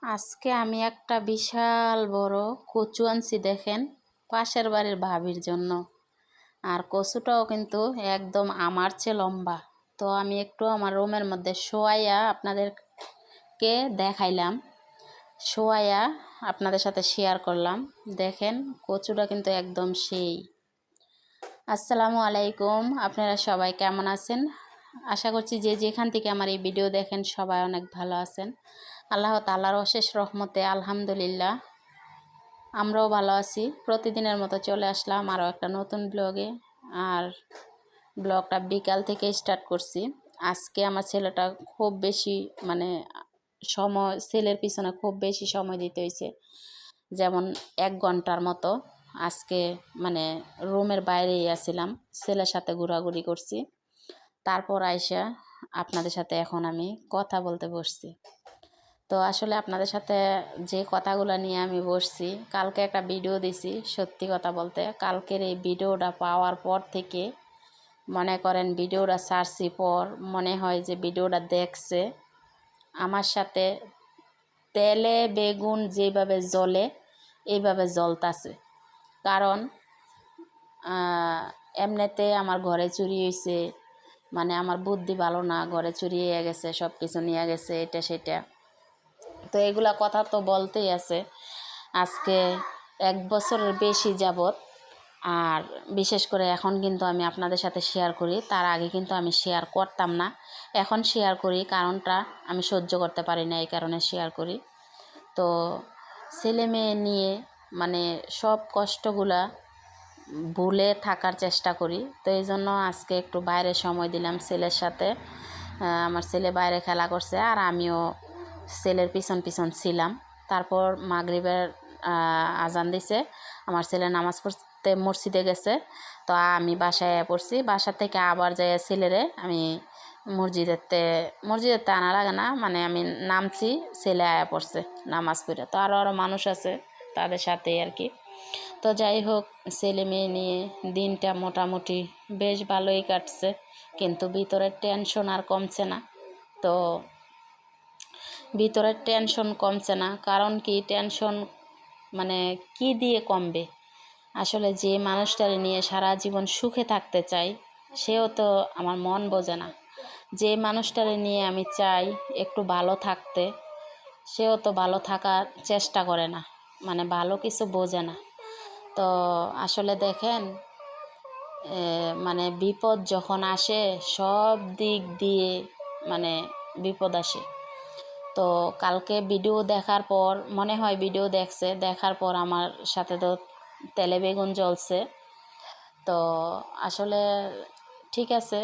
আজকে আমি একটা বিশাল বড় কচু আনছি, দেখেন, পাশের বাড়ির ভাবির জন্য। আর কচুটাও কিন্তু একদম আমার চেয়ে লম্বা। তো আমি একটু আমার রুমের মধ্যে শোয়াইয়া আপনাদেরকে দেখাইলাম, শোয়াইয়া আপনাদের সাথে শেয়ার করলাম। দেখেন কচুটা কিন্তু একদম সেই। আসসালামু আলাইকুম, আপনারা সবাই কেমন আছেন? আশা করছি যে যেখান থেকে আমার এই ভিডিও দেখেন সবাই অনেক ভালো আছেন। আল্লাহ তাআলার অশেষ রহমতে আলহামদুলিল্লাহ আমরাও ভালো আছি। প্রতিদিনের মতো চলে আসলাম আরও একটা নতুন ব্লগে। আর ব্লগটা বিকাল থেকে স্টার্ট করছি। আজকে আমার ছেলেটা খুব বেশি ছেলের পিছনে খুব বেশি সময় দিতে হয়েছে, যেমন 1 ঘন্টার মতো। আজকে রুমের বাইরেই আসছিলাম, ছেলের সাথে ঘোরাঘুরি করছি। তারপর আইসা আপনাদের সাথে এখন আমি কথা বলতে বসছি। তো আসলে আপনাদের সাথে যে কথাগুলো নিয়ে আমি বসছি, কালকে একটা ভিডিও দিছি। সত্যি কথা বলতে কালকের এই ভিডিওটা পাওয়ার পর থেকে মনে করেন ভিডিওটা ছাড়ছি পর মনে হয় যে ভিডিওটা দেখছে আমার সাথে তেলে বেগুন যেভাবে জ্বলে এইভাবে জ্বলতাছে। কারণ এমনিতে আমার ঘরে চুরি হয়েছে, আমার বুদ্ধি ভালো না, ঘরে চুরি হয়ে গেছে, সব কিছু নিয়ে গেছে, এটা সেটা। তো এগুলা কথা তো বলতেই আছে আজকে 1 বছরের বেশি যাবত। আর বিশেষ করে এখন কিন্তু আমি আপনাদের সাথে শেয়ার করি, তার আগে কিন্তু আমি শেয়ার করতাম না। এখন শেয়ার করি, কারণটা আমি সহ্য করতে পারি না, এই কারণে শেয়ার করি। তো ছেলে মেয়ে নিয়ে সব কষ্টগুলা ভুলে থাকার চেষ্টা করি। তো এই জন্য আজকে একটু বাইরে সময় দিলাম ছেলের সাথে। আমার ছেলে বাইরে খেলা করছে আর আমিও ছেলের পিছন পিছন ছিলাম। তারপর মাগরিবের আজান দিছে, আমার ছেলে নামাজ পড়তে মসজিদে গেছে। তো আমি বাসায় পড়ছি, বাসা থেকে আবার যাই ছেলেরে আমি মসজিদেতে আনা লাগে না, আমি নামছি, ছেলে আয়া পড়ছে নামাজ পড়ে। তো আরও মানুষ আছে তাদের সাথে আর কি। তো যাই হোক, ছেলে মেয়ে নিয়ে দিনটা মোটামুটি বেশ ভালোই কাটছে, কিন্তু ভিতরের টেনশন আর কমছে না। তো ভিতরের টেনশন কমছে না কারণ কি, টেনশন কি দিয়ে কমবে? আসলে যে মানুষটারে নিয়ে সারা জীবন সুখে থাকতে চাই সেও তো আমার মন বোঝে না। যে মানুষটারে নিয়ে আমি চাই একটু ভালো থাকতে সেও তো ভালো থাকার চেষ্টা করে না, ভালো কিছু বোঝে না। তো আসলে দেখেন, বিপদ যখন আসে সব দিক দিয়ে বিপদ আসে। তো কালকে ভিডিও দেখার পর মনে হয় ভিডিও দেখার পর আমার সাথে তো তেলে বেগুন জ্বলছে। তো আসলে ঠিক আছে,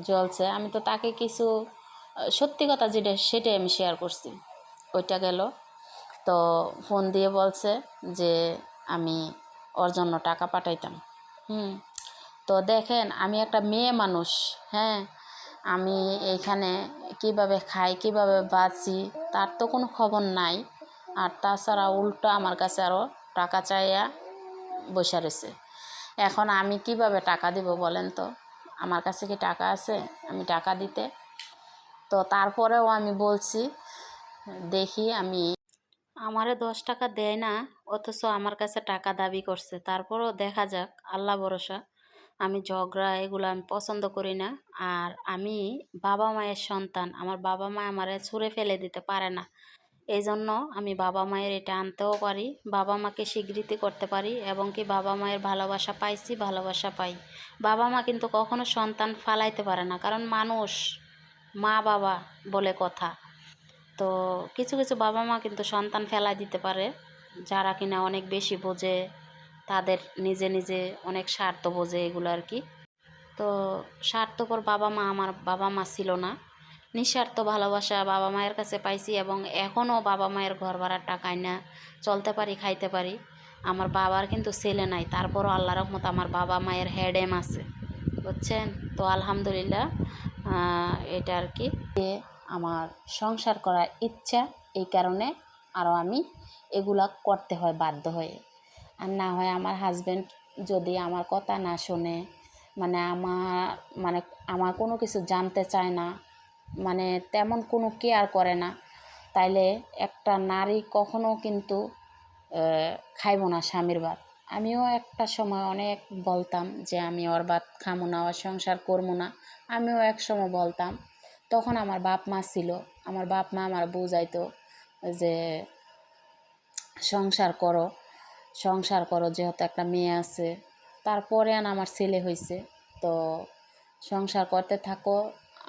জ্বলছে, আমি তো তাকে কিছু সত্যি কথা যেটা সেটাই আমি শেয়ার করছি। ওইটা গেল, তো ফোন দিয়ে বলছে যে আমি ওর জন্য টাকা পাঠাইতাম। তো দেখেন, আমি একটা মেয়ে মানুষ, হ্যাঁ, আমি এখানে কিভাবে খাই কিভাবে বাঁচি তার তো কোনো খবর নাই। আর তাছাড়া উল্টো আমার কাছে আরও টাকা চাইয়া বসে রয়েছে। এখন আমি কিভাবে টাকা দিব বলেন তো? আমার কাছে কি টাকা আছে আমি টাকা দিতে? তো তারপরেও আমি বলছি, দেখি আমারে 10 টাকা দেয় না, অথচ আমার কাছে টাকা দাবি করছে। তারপরও দেখা যাক, আল্লাহ ভরসা। আমি ঝগড়া এগুলো আমি পছন্দ করি না। আর আমি বাবা মায়ের সন্তান, আমার বাবা মা আমারে ছুঁড়ে ফেলে দিতে পারে না। এই জন্য আমি বাবা মায়ের এটা আনতেও পারি, বাবা মাকে স্বীকৃতি করতে পারি, এবং কি বাবা মায়ের ভালোবাসা পাইছি, ভালোবাসা পাই। বাবা মা কিন্তু কখনো সন্তান ফালাইতে পারে না, কারণ মানুষ, মা বাবা বলে কথা। তো কিছু কিছু বাবা মা কিন্তু সন্তান ফেলাই দিতে পারে, যারা কিনা অনেক বেশি বোঝে, তাদের নিজে নিজে অনেক স্বার্থ বোঝে এগুলো আর কি। তো স্বার্থপর বাবা মা আমার বাবা মা ছিল না, নিঃস্বার্থ ভালোবাসা বাবা মায়ের কাছে পাইছি, এবং এখনও বাবা মায়ের ঘর ভাড়ার টাকায় না চলতে পারি, খাইতে পারি। আমার বাবার কিন্তু ছেলে নাই, তারপরও আল্লাহ রহমত আমার বাবা মায়ের হেডেম আছে, বুঝছেন? তো আলহামদুলিল্লাহ, এটা আর কি। আমার সংসার করার ইচ্ছা, এই কারণে আরও আমি এগুলা করতে হয় বাধ্য হয়ে। আর না হয় আমার হাজব্যান্ড যদি আমার কথা না শোনে, আমার কোনো কিছু জানতে চায় না, তেমন কোনো কেয়ার করে না, তাইলে একটা নারী কখনো কিন্তু খাইব না স্বামীর ভাত। আমিও একটা সময় অনেক বলতাম যে আমি ওর ভাত খামো না, ওর সংসার করবো না। আমিও এক সময় বলতাম। তখন আমার বাপ মা ছিল, আমার বাপ মা আমার বুঝাইতো যে সংসার করো, সংসার করো, যেহেতু একটা মেয়ে আছে। তারপরে আমার ছেলে হয়েছে, তো সংসার করতে থাকো,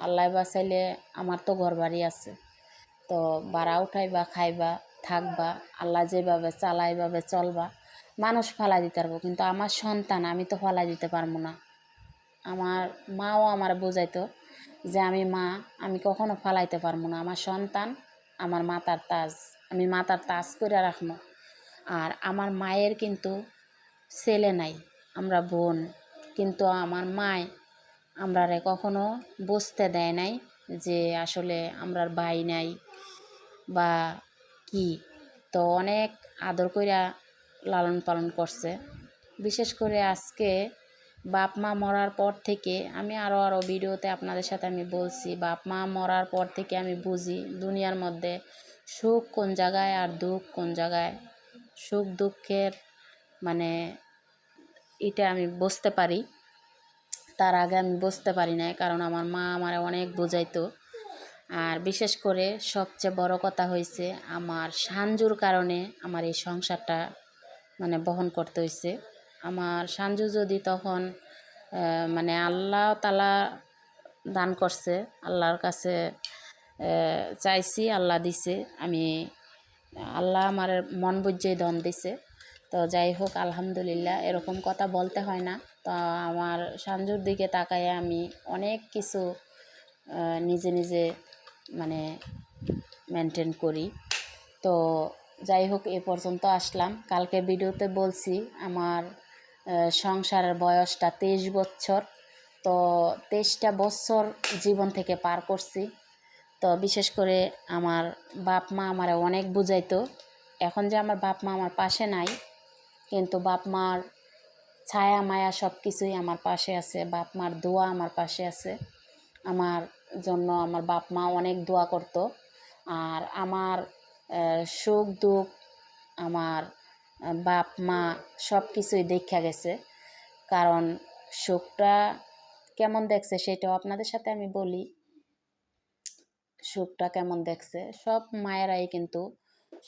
আল্লাহ বাঁচাইলে আমার তো ঘর বাড়ি আছে, তো ভাড়া উঠাইবা, খাইবা, থাকবা, আল্লাহ যেভাবে চালা এইভাবে চলবা। মানুষ ফালাই দিতে পারবো, কিন্তু আমার সন্তান আমি তো ফালাই দিতে পারবো না। আমার মাও আমার বোঝাইতো যে আমি মা, আমি কখনো ফালাইতে পারবো না। আমার সন্তান আমার মাথার তাজ, আমি মাথার তাজ করে রাখবো। আর আমার মায়ের কিন্তু ছেলে নাই, আমরা বোন, কিন্তু আমার মায় আমরারে কখনো বুঝতে দেয় নাই যে আসলে আমরার ভাই নাই বা কি। তো অনেক আদর কইরা লালন পালন করছে। বিশেষ করে আজকে বাপ মা মরার পর থেকে আমি আরও ভিডিওতে আপনাদের সাথে আমি বলছি, বাপ মা মরার পর থেকে আমি বুঝি দুনিয়ার মধ্যে সুখ কোন জায়গায় আর দুঃখ কোন জায়গায়। সুখ দুঃখের মানে এটা আমি বুঝতে পারি, তার আগে আমি বুঝতে পারি না, কারণ আমার মা আমারে অনেক বোঝাইতো। আর বিশেষ করে সবচেয়ে বড় কথা হয়েছে আমার সাঞ্জুর কারণে আমার এই সংসারটা মানে বহন করতে হয়েছে। আমার সাঞ্জু যদি তখন মানে আল্লাহ তালা দান করছে, আল্লাহর কাছে চাইছি, আল্লাহ দিছে, আমি আল্লাহ আমার মন বুঝেই দন দিছে। তো যাই হোক, আলহামদুলিল্লাহ, এরকম কথা বলতে হয় না। তো আমার সাঞ্জুর দিকে তাকায় আমি অনেক কিছু নিজে নিজে মানে মেনটেন করি। তো যাই হোক, এ পর্যন্ত আসলাম। কালকে ভিডিওতে বলছি আমার সংসারের বয়সটা 23 বছর। তো 23টা বছর জীবন থেকে পার করছি। তো বিশেষ করে আমার বাপ মা আমার অনেক বুঝাইতো। এখন যে আমার বাপ মা আমার পাশে নাই, কিন্তু বাপ মার ছায়া মায়া সব কিছুই আমার পাশে আছে, বাপ মার দোয়া আমার পাশে আছে। আমার জন্য আমার বাপ মা অনেক দোয়া করতো। আর আমার সুখ দুঃখ আমার বাপ মা সব কিছুই দেখা গেছে। কারণ সুখটা কেমন দেখছে সেটাও আপনাদের সাথে আমি বলি। সুখটা কেমন দেখছে, সব মায়েরাই কিন্তু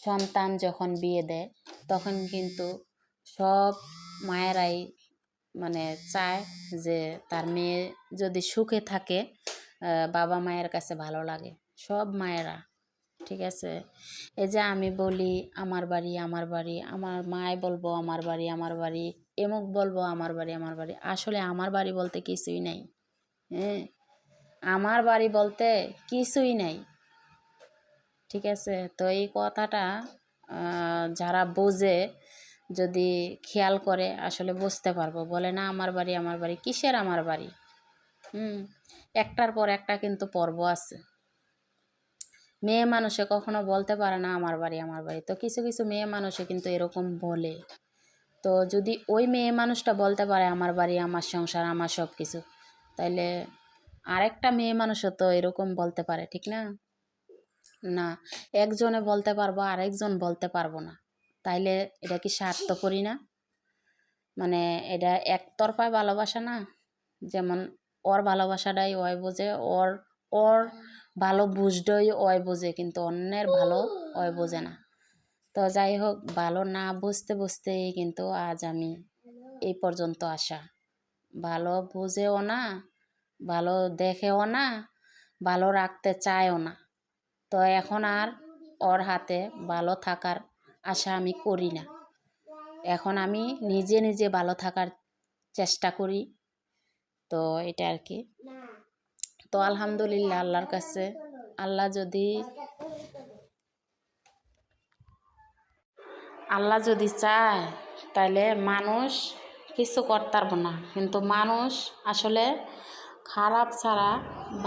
সন্তান যখন বিয়ে দেয় তখন কিন্তু সব মায়েরাই মানে চায় যে তার মেয়ে যদি সুখে থাকে, বাবা মায়ের কাছে ভালো লাগে সব মায়েরা। ঠিক আছে, এই যে আমি বলি আমার বাড়ি আমার বাড়ি, আমার মায় বলবো আমার বাড়ি আমার বাড়ি, এমুক বলবো আমার বাড়ি আমার বাড়ি, আসলে আমার বাড়ি বলতে কিছুই নাই। হ্যাঁ, আমার বাড়ি বলতে কিছুই নাই। ঠিক আছে, তো এই কথাটা যারা বোঝে যদি খেয়াল করে আসলে বুঝতে পারবো। বলে না আমার বাড়ি আমার বাড়ি, কিসের আমার বাড়ি? একটার পর একটা কিন্তু পর্ব আছে। মেয়ে মানুষে কখনো বলতে পারে না আমার বাড়ি আমার বাড়ি, তো কিছু কিছু মেয়ে মানুষে কিন্তু এরকম বলে। তো যদি ওই মেয়ে মানুষটা বলতে পারে আমার বাড়ি আমার সংসার আমার সব কিছু, তাইলে আরেকটা মেয়ে মানুষও তো এরকম বলতে পারে, ঠিক না? না, একজনে বলতে পারবো আরেকজন বলতে পারবো না, তাইলে এটা কি স্বার্থপরই না? মানে এটা একতরফা ভালোবাসা না? যেমন ওর ভালোবাসাটাই ওই বোঝে, ওর ওর ভালো বুঝডই ওই বোঝে, কিন্তু অন্যের ভালো ওই বোঝে না। তো যাই হোক, ভালো না বুঝতে বুঝতেই কিন্তু আজ আমি এই পর্যন্ত আসা। ভালো বুঝেও না, ভালো দেখেও না, ভালো রাখতে চায়ও না। তো এখন আর ওর হাতে ভালো থাকার আশা আমি করি না। এখন আমি নিজে নিজে ভালো থাকার চেষ্টা করি। তো এটা আর কি। তো আলহামদুলিল্লাহ, আল্লাহর কাছে, আল্লাহ যদি চায় তাহলে মানুষ কিছু করতে পারবো না, কিন্তু মানুষ আসলে খারাপ ছাড়া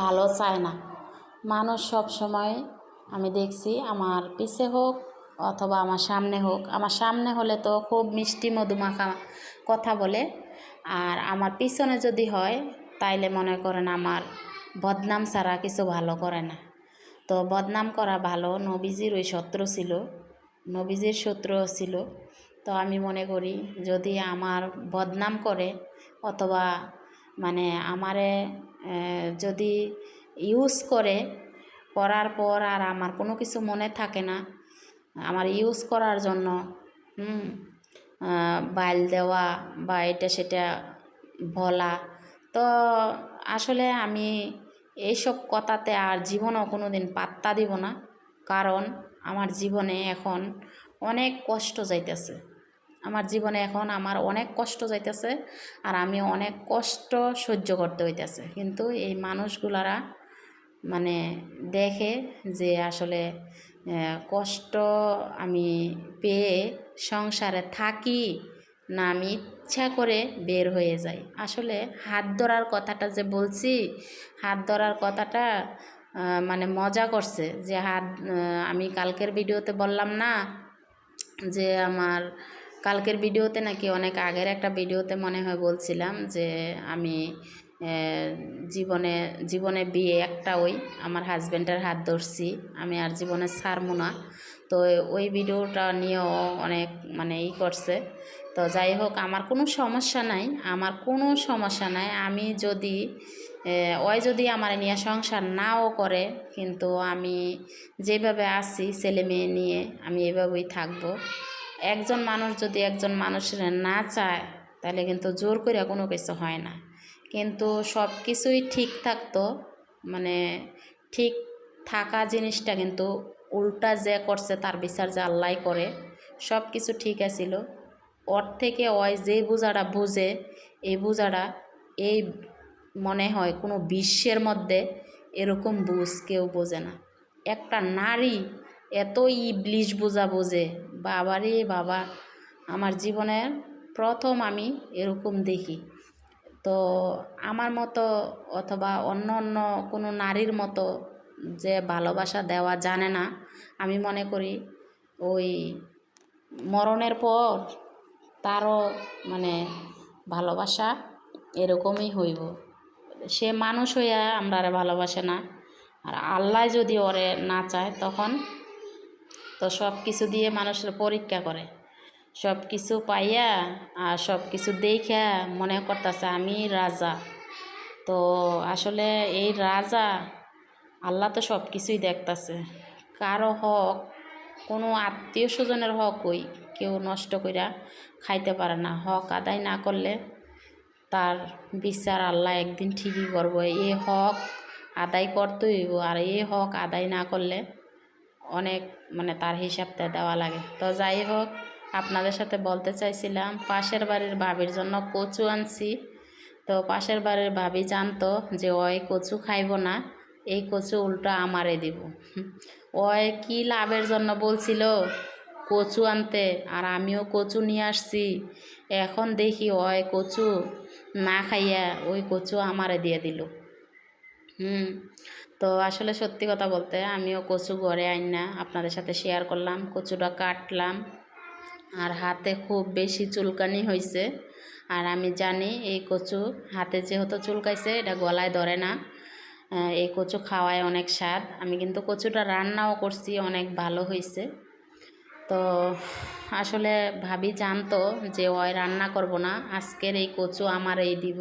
ভালো চায় না। মানুষ সব সময় আমি দেখছি আমার পিছে হোক অথবা আমার সামনে হোক, আমার সামনে হলে তো খুব মিষ্টি মধুমাখা কথা বলে, আর আমার পিছনে যদি হয় তাইলে মনে করেন আমার বদনাম ছাড়া কিছু ভালো করে না। তো বদনাম করা ভালো, নবীজির ওই শত্রু ছিল, নবীজির শত্রু ছিল। তো আমি মনে করি যদি আমার বদনাম করে অথবা মানে আমারে যদি ইউজ করে, করার পর আর আমার কোনো কিছু মনে থাকে না, আমার ইউজ করার জন্য বাইল দেওয়া বা এটা সেটা বলা, তো আসলে আমি এইসব কথাতে আর জীবনেও কোনো দিন পাত্তা দিব না। কারণ আমার জীবনে এখন অনেক কষ্ট যাইতেছে, আমার জীবনে এখন আমার অনেক কষ্ট যাইতেছে, আর আমি অনেক কষ্ট সহ্য করতে হইতেছে। কিন্তু এই মানুষগুলারা মানে দেখে যে আসলে কষ্ট আমি পেয়ে সংসারে থাকি না আমি ইচ্ছা করে বের হয়ে যাই। আসলে হাত ধরার কথাটা যে বলছি, হাত ধরার কথাটা মানে মজা করছে যে আমি কালকের ভিডিওতে বললাম না যে আমার কালকের ভিডিওতে নাকি অনেক আগের একটা ভিডিওতে মনে হয় বলছিলাম যে আমি জীবনে জীবনে বিয়ে একটা ওই আমার হাজব্যান্ডের হাত ধরছি, আমি আর জীবনে ছাড়বো না। তো ওই ভিডিওটা নিয়েও অনেক মানে করছে। তো যাই হোক, আমার কোনো সমস্যা নাই, আমার কোনো সমস্যা নাই। আমি যদি ওই যদি আমার নিয়ে সংসার নাও করে, কিন্তু আমি যেভাবে আছি ছেলে মেয়ে নিয়ে আমি এভাবেই থাকবো। একজন মানুষ যদি একজন মানুষের না চায় তাহলে কিন্তু জোর করে কোনো কিছু হয় না। কিন্তু সব কিছুই ঠিক থাকতো, মানে ঠিক থাকা জিনিসটা কিন্তু উল্টা যে করছে তার বিচার যে আল্লাহ করে। সব কিছু ঠিক আছিল, ওর থেকে ওই যে বোঝাটা বুঝে, এই বোঝাটা এই মনে হয় কোনো বিশ্বের মধ্যে এরকম বুঝ কেউ বোঝে না। একটা নারী এত ইবলিশ বোঝা বোঝে, বাবারে বাবা, আমার জীবনের প্রথম আমি এরকম দেখি। তো আমার মতো অথবা অন্য অন্য কোনো নারীর মতো যে ভালোবাসা দেওয়া জানে না, আমি মনে করি ওই মরণের পর তারও মানে ভালোবাসা এরকমই হইব। সে মানুষ হইয়া আমরা ভালোবাসে না, আর আল্লাহ যদি ওরে না চায় তখন তো সব কিছু দিয়ে মানুষের পরীক্ষা করে, সব কিছু পাইয়া আর সব কিছু দেখা মনে করতেছে আমি রাজা। তো আসলে এই রাজা আল্লাহ তো সব কিছুই দেখতেছে। কারো হক, কোনো আত্মীয় স্বজনের হক ওই কেউ নষ্ট কইরা খাইতে পারে না। হক আদায় না করলে তার বিচার আল্লাহ একদিন ঠিকই করবো। এই হক আদায় করতে হইব, আর এই হক আদায় না করলে অনেক মানে তার হিসাবটা দেওয়া লাগে। তো যাই হোক, আপনাদের সাথে বলতে চাইছিলাম পাশের বাড়ির ভাবির জন্য কচু আনছি। তো পাশের বাড়ির ভাবি জানতো যে ওই কচু খাইব না, এই কচু উল্টো আমারে দিব। ওই কি লাভের জন্য বলছিল কচু আনতে, আর আমিও কচু নিয়ে আসছি। এখন দেখি ওই কচু না খাইয়া ওই কচু আমারে দিয়ে দিল। তো আসলে সত্যি কথা বলতে আমিও কচু ঘরে আইন না আপনাদের সাথে শেয়ার করলাম। কচুটা কাটলাম, আর হাতে খুব বেশি চুলকানি হয়েছে। আর আমি জানি এই কচু হাতে যেহেতু চুলকাইছে এটা গলায় ধরে না। এই কচু খাওয়ায় অনেক স্বাদ। আমি কিন্তু কচুটা রান্নাও করছি, অনেক ভালো হয়েছে। তো আসলে ভাবি জানতো যে ওই রান্না করব না, আজকের এই কচু আমার এই দিব,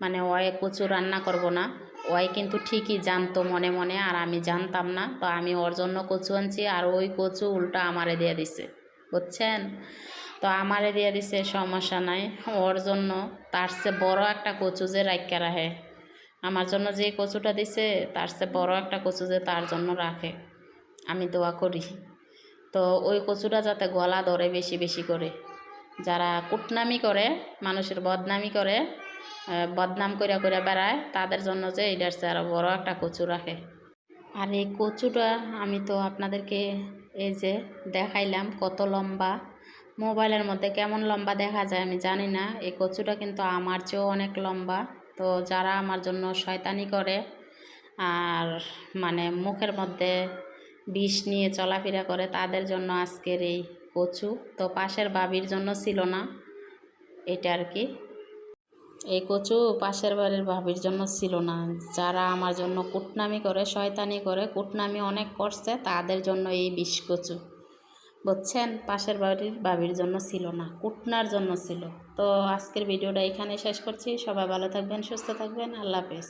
মানে ওই কচু রান্না করব না। ওই কিন্তু ঠিকই জানতো মনে মনে, আর আমি জানতাম না। তো আমি ওর জন্য কচু আনছি, আর ওই কচু উল্টা আমারে দিয়ে দিছে, বুঝছেন? তো আমারে দিয়ে দিছে, সমস্যা নাই। ওর জন্য তার চেয়ে বড় একটা কচু যে রাখা রাখে, আমার জন্য যে কচুটা দিছে তার চেয়ে বড় একটা কচু যে তার জন্য রাখে, আমি দোয়া করি। তো ওই কচুটা যাতে গলা ধরে বেশি বেশি করে, যারা কুটনামি করে, মানুষের বদনামি করে, বদনাম কইরা কইরা বেড়ায়, তাদের জন্য যে এটার চেয়ে আরও বড় একটা কচু রাখে। আর এই কচুটা আমি তো আপনাদেরকে এই যে দেখাইলাম কত লম্বা, মোবাইলের মধ্যে কেমন লম্বা দেখা যায় আমি জানি না, এই কচুটা কিন্তু আমার চেয়েও অনেক লম্বা। তো যারা আমার জন্য শয়তানি করে আর মানে মুখের মধ্যে বিষ নিয়ে চলাফেরা করে, তাদের জন্য আজকের এই কচু। তো পাশের ভাবির জন্য ছিল না এটা আর কি। এই কচু পাশের বাড়ির ভাবির জন্য ছিল না, যারা আমার জন্য কুটনামি করে, শয়তানি করে, কুটনামি অনেক করছে, তাদের জন্য এই বিষ কচু, বুঝছেন? পাশের বাড়ির ভাবির জন্য ছিল না, কুটনার জন্য ছিল। তো আজকের ভিডিওটা এখানে শেষ করছি। সবাই ভালো থাকবেন, সুস্থ থাকবেন, আল্লাহ হাফেজ।